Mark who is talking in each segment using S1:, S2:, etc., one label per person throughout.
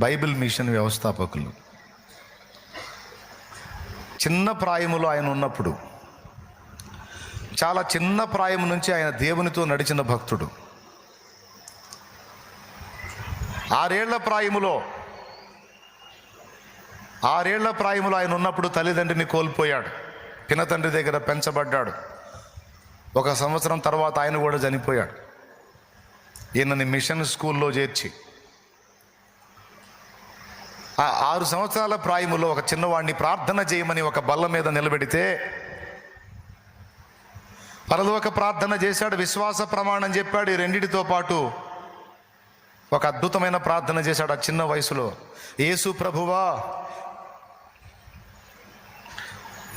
S1: Bible machine వ్యవస్థాపకులు. చిన్న ప్రాయములో ఆయన ఉన్నప్పుడు, చాలా చిన్న ప్రాయం నుంచి ఆయన దేవునితో నడిచిన భక్తుడు. 6 ఏళ్ల ప్రాయములో ఆయన ఉన్నప్పుడు తల్లిదండ్రిని కోల్పోయాడు. పినతండ్రి దగ్గర పెంచబడ్డాడు. 1 సంవత్సరం తర్వాత ఆయన కూడా చనిపోయాడు. ఈయనని మిషన్ స్కూల్లో చేర్చి ఆ 6 సంవత్సరాల ప్రాయములో ఒక చిన్నవాడిని ప్రార్థన చేయమని ఒక బల్ల మీద నిలబెడితే పరలోక ప్రార్థన చేశాడు, విశ్వాస ప్రమాణం చెప్పాడు. ఈ రెండిటితో పాటు ఒక అద్భుతమైన ప్రార్థన చేశాడు ఆ చిన్న వయసులో. యేసు ప్రభువా,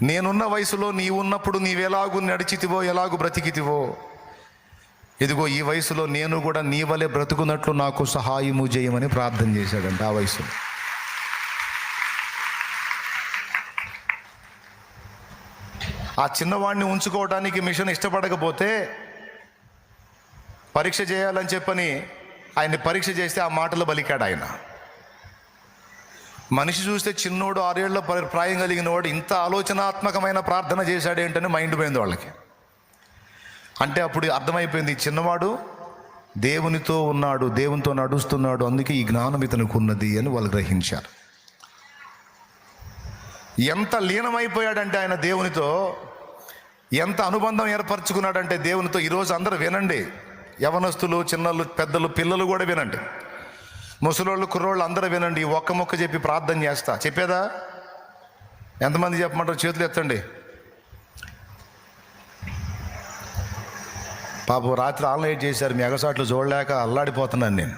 S1: నేనున్న వయసులో నీవున్నప్పుడు నీవెలాగూ నడిచితివో, ఎలాగూ బ్రతికితివో, ఇదిగో ఈ వయసులో నేను కూడా నీ వలె బ్రతుకున్నట్లు నాకు సహాయము చేయమని ప్రార్థన చేశాడంట ఆ వయసులో. ఆ చిన్నవాడిని ఉంచుకోవడానికి మిషన్ ఇష్టపడకపోతే పరీక్ష చేయాలని చెప్పని ఆయన్ని పరీక్ష చేస్తే ఆ మాటలు బలికాడు ఆయన. మనిషి చూస్తే చిన్నోడు 6 ఏళ్ల ప్రాయం కలిగిన వాడు ఇంత ఆలోచనాత్మకమైన ప్రార్థన చేశాడేంటని మైండ్ పోయింది వాళ్ళకి. అంటే అప్పుడు అర్థమైపోయింది, ఈ చిన్నవాడు దేవునితో ఉన్నాడు, దేవునితో నడుస్తున్నాడు, అందుకే ఈ జ్ఞానం ఇతనికి ఉన్నది అని వాళ్ళు గ్రహించారు. ఎంత లీనమైపోయాడంటే ఆయన దేవునితో, ఎంత అనుబంధం ఏర్పరచుకున్నాడంటే దేవునితో. ఈరోజు అందరూ వినండి, యవనస్తులు, చిన్నలు, పెద్దలు, పిల్లలు కూడా వినండి, ముసలోళ్ళు, కుర్రోళ్ళు అందరూ వినండి. ఈ ఒక్క మొక్క చెప్పి ప్రార్థన చేస్తా. చెప్పేదా? ఎంతమంది చెప్పమంటారు? చేతులు ఎత్తండి. పాపం రాత్రి ఆన్లైన్ చేశారు, మీ ఎగసాట్లు చూడలేక అల్లాడిపోతున్నాను నేను.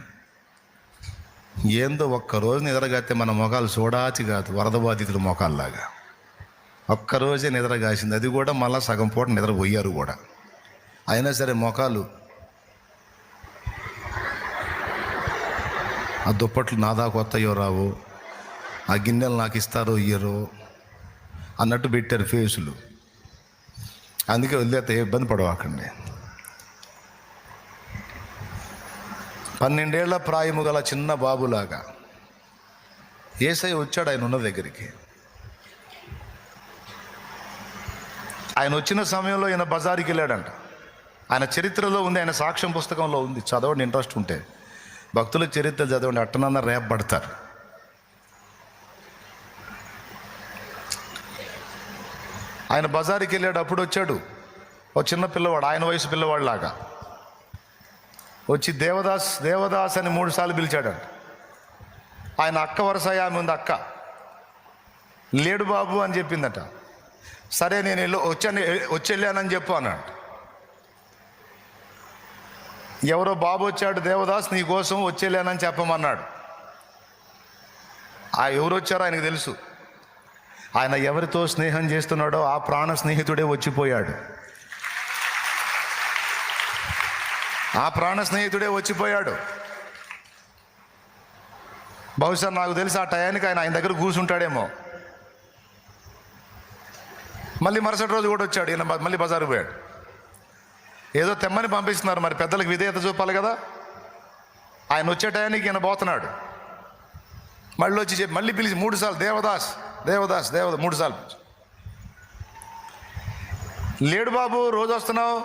S1: ఏందో ఒక్కరోజు నిద్రగాస్తే మన మొఖాలు చూడాచి కాదు, వరద బాధితుల మొఖాల్లాగా ఒక్కరోజే నిద్రగాసింది. అది కూడా మళ్ళీ సగం పూట నిద్రపోయారు కూడా. అయినా సరే మొఖాలు, ఆ దుప్పట్లు నా దాకా వస్తాయో రావు, ఆ గిన్నెలు నాకు ఇస్తారో ఇయ్యరో అన్నట్టు పెట్టారు ఫేసులు. అందుకే వదిలేత ఇబ్బంది పడవాకండి. 12 ఏళ్ల ప్రాయము గల చిన్న బాబులాగా యేసయ్య వచ్చాడు ఆయన ఉన్న దగ్గరికి. ఆయన వచ్చిన సమయంలో ఈయన బజారుకి వెళ్ళాడంట. ఆయన చరిత్రలో ఉంది, ఆయన సాక్ష్యం పుస్తకంలో ఉంది. చదవండి, ఇంట్రెస్ట్ ఉంటే. భక్తుల చరిత్ర చదవండి, అట్టనన్న రేపు పడతారు. ఆయన బజారుకి వెళ్ళాడు. అప్పుడు వచ్చాడు ఒక చిన్న పిల్లవాడు, ఆయన వయసు పిల్లవాడు లాగా వచ్చి దేవదాస్ దేవదాస్ అని 3 సార్లు పిలిచాడంట. ఆయన అక్క వరుస ఆమె ఉంది, అక్క లేడు బాబు అని చెప్పిందట. సరే నేను వెళ్ళానని చెప్పు అన్నాడు. ఎవరో బాబు వచ్చాడు, దేవదాస్ నీ కోసం వచ్చేలేనని చెప్పమన్నాడు. ఆ ఎవరు వచ్చారో ఆయనకు తెలుసు. ఆయన ఎవరితో స్నేహం చేస్తున్నాడో ఆ ప్రాణ స్నేహితుడే వచ్చిపోయాడు. ఆ ప్రాణ స్నేహితుడే వచ్చిపోయాడు. బహుశా నాకు తెలిసి ఆ టయానికి ఆయన దగ్గర కూర్చుంటాడేమో. మళ్ళీ మరుసటి రోజు కూడా వచ్చాడు. ఈయన మళ్ళీ బజారు పోయాడు. ఏదో తెమ్మని పంపిస్తున్నారు, మరి పెద్దలకు విధేయత చూపాలి కదా. ఆయన వచ్చే టయానికి ఈయన పోతున్నాడు. మళ్ళీ వచ్చి మళ్ళీ పిలిచి 3 సార్లు దేవదాస్ దేవదాస్ దేవదాస్ 3 సార్లు. లేడు బాబు, రోజు వస్తున్నావు,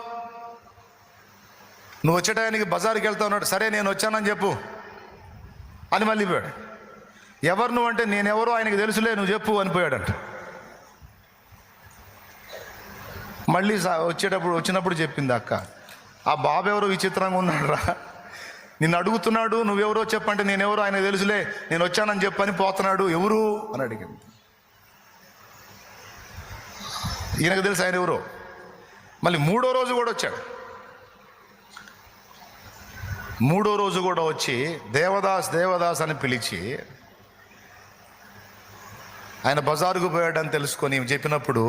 S1: నువ్వు వచ్చే టయానికి బజారుకి వెళ్తా ఉన్నాడు. సరే నేను వచ్చానని చెప్పు అని మళ్ళీ పోయాడు. ఎవరు నువ్వు అంటే, నేనెవరో ఆయనకి తెలుసులే, నువ్వు చెప్పు అనిపోయాడంట. మళ్ళీ వచ్చినప్పుడు చెప్పింది అక్క, ఆ బాబు ఎవరో విచిత్రంగా ఉన్నాడు రా, నిన్ను అడుగుతున్నాడు, నువ్వెవరో చెప్పంటే నేనెవరో ఆయనకు తెలుసులే, నేను వచ్చానని చెప్పని పోతున్నాడు, ఎవరు అని అడిగింది. ఈయనకు తెలుసు ఆయన ఎవరో. మళ్ళీ 3వ రోజు కూడా వచ్చాడు. 3వ రోజు కూడా వచ్చి దేవదాస్ దేవదాస్ అని పిలిచి ఆయన బజారుకు పోయాడని తెలుసుకొని చెప్పినప్పుడు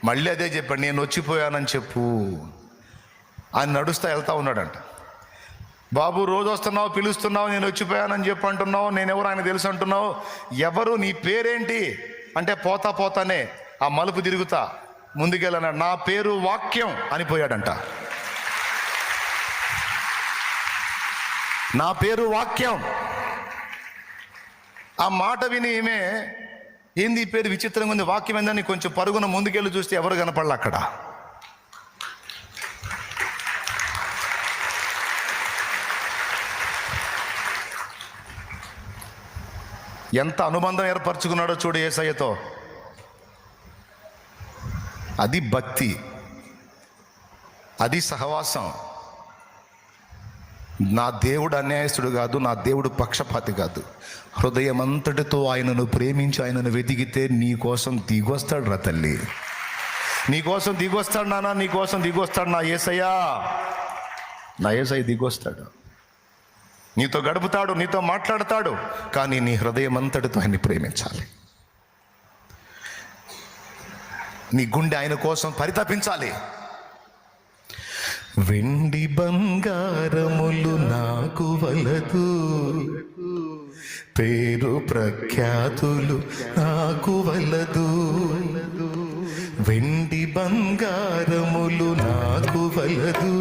S1: మళ్ళీ అదే చెప్పాడు, నేను వచ్చిపోయానని చెప్పు. ఆయన నడుస్తా వెళ్తా ఉన్నాడంట. బాబు రోజు వస్తున్నావు, పిలుస్తున్నావు, నేను వచ్చిపోయానని చెప్పి అంటున్నావు, నేనెవరు ఆయన తెలుసు అంటున్నావు, ఎవరు, నీ పేరేంటి అంటే పోతానే ఆ మలుపు తిరుగుతా ముందుకెళ్ళాడు. నా పేరు వాక్యం అనిపోయాడంట. నా పేరు వాక్యం. ఆ మాట విని ఈమె, ఏంది ఈ పేరు విచిత్రంగా ఉంది, వాక్యం ఏందని కొంచెం పరుగున ముందుకెళ్ళి చూస్తే ఎవరు కనపడలే అక్కడ. ఎంత అనుబంధం ఏర్పరచుకున్నాడో చూడు యేసయ్యతో. అది భక్తి, అది సహవాసం. నా దేవుడు అన్యాయస్తుడు కాదు, నా దేవుడు పక్షపాతి కాదు. హృదయం అంతటితో ఆయనను ప్రేమించి ఆయనను వెతికితే నీ కోసం దిగొస్తాడు రా తల్లి, నీ కోసం దిగొస్తాడు నాన్న, నీ కోసం దిగొస్తాడు నా యేసయ్య. నా యేసయ్య దిగొస్తాడు, నీతో గడుపుతాడు, నీతో మాట్లాడతాడు. కానీ నీ హృదయం అంతటితో ఆయన్ని ప్రేమించాలి. నీ గుండె ఆయన కోసం పరితపించాలి. వెండి బంగారములు నాకు వలదు, పేరు ప్రఖ్యాతులు నాకు వలదు. వెండి బంగారములు నాకు వలదు,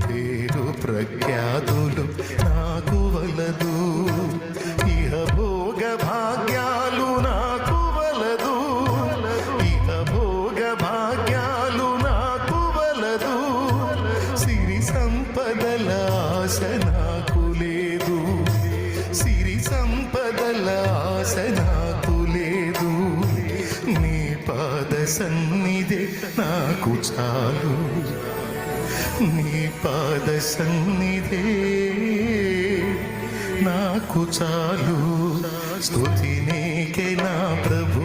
S1: పేరు ప్రఖ్యాతులు నాకు వలదు. ఇహ భోగ భాగ్యాలు నాకు వలదు, ఇహ భోగ భాగ్యాలు నాకు వలదు. సిరి సంపదల ఆశ నాకు లేదు, సిరి సంపదల ఆశ నాకు లేదు. నీ పాద సన్నిధి నాకు చాలు, నీ పాద సన్నిధే నాకు చాలు. స్తుతి నీకే నా ప్రభు,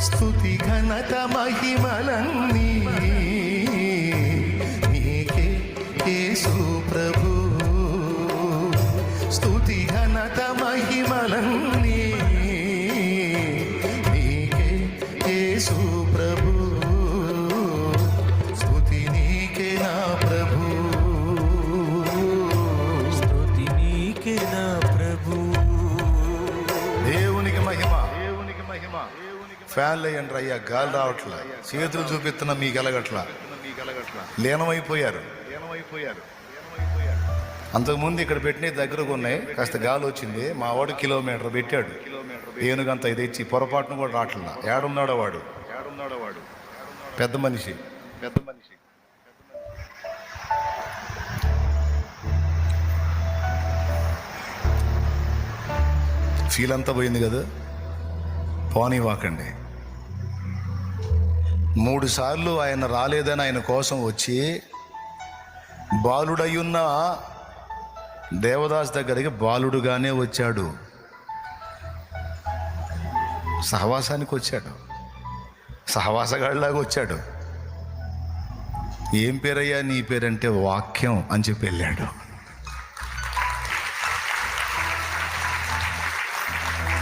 S1: స్తుతి ఘనత మహిమలన్నీ నీకే యేసు ప్రభు. స్తుతి ఘనత మహిమలన్నీ నీకే యేసు ప్రభు. స్తుతి నీకే నా ప్రభు, స్తుతి నీకే నా ప్రభు. దేవునికి మహిమ, దేవునికి మహిమ. ఫ్యాన్లు అయ్యండి అయ్యా, గాలి రావట్లా, చేతులు చూపిస్తున్నా మీకు ఎలగట్లా, లీనమైపోయారు. అంతకుముందు ఇక్కడ పెట్టిన దగ్గరకు ఉన్నాయి, కాస్త గాలి వచ్చింది. మా వాడు కిలోమీటర్ పెట్టాడు, ఏనుగంత ఇది ఇచ్చి పొరపాటును కూడా రావట్లా. ఏడున్నాడో వాడు, పెద్ద మనిషి. ఫీల్ అంతా పోయింది కదా, పోనీవాకండి. 3 సార్లు ఆయన రాలేదని ఆయన కోసం వచ్చి బాలుడయ్యున్న దేవదాస్ దగ్గరికి బాలుడుగానే వచ్చాడు, సహవాసానికి వచ్చాడు, సహవాసగాడిలాగా వచ్చాడు. ఏం పేరయ్యా నీ పేరంటే వాక్యం అని చెప్పి వెళ్ళాడు.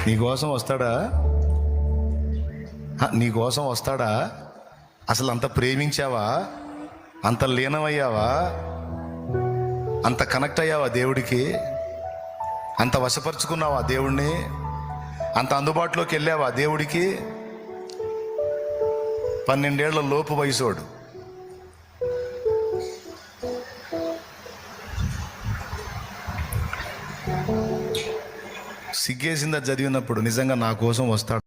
S1: నీకోసం వస్తాడా? నీకోసం వస్తాడా? అసలు అంత ప్రేమించావా? అంత లీనమయ్యావా? అంత కనెక్ట్ అయ్యావా దేవుడికి? అంత వశపరుచుకున్నావా దేవుణ్ణి? అంత అందుబాటులోకి వెళ్ళావా దేవుడికి? 12 ఏళ్ల లోపు వయసోడు, సిగ్గేసిందా చదివినప్పుడు? నిజంగా నా కోసం వస్తాడు.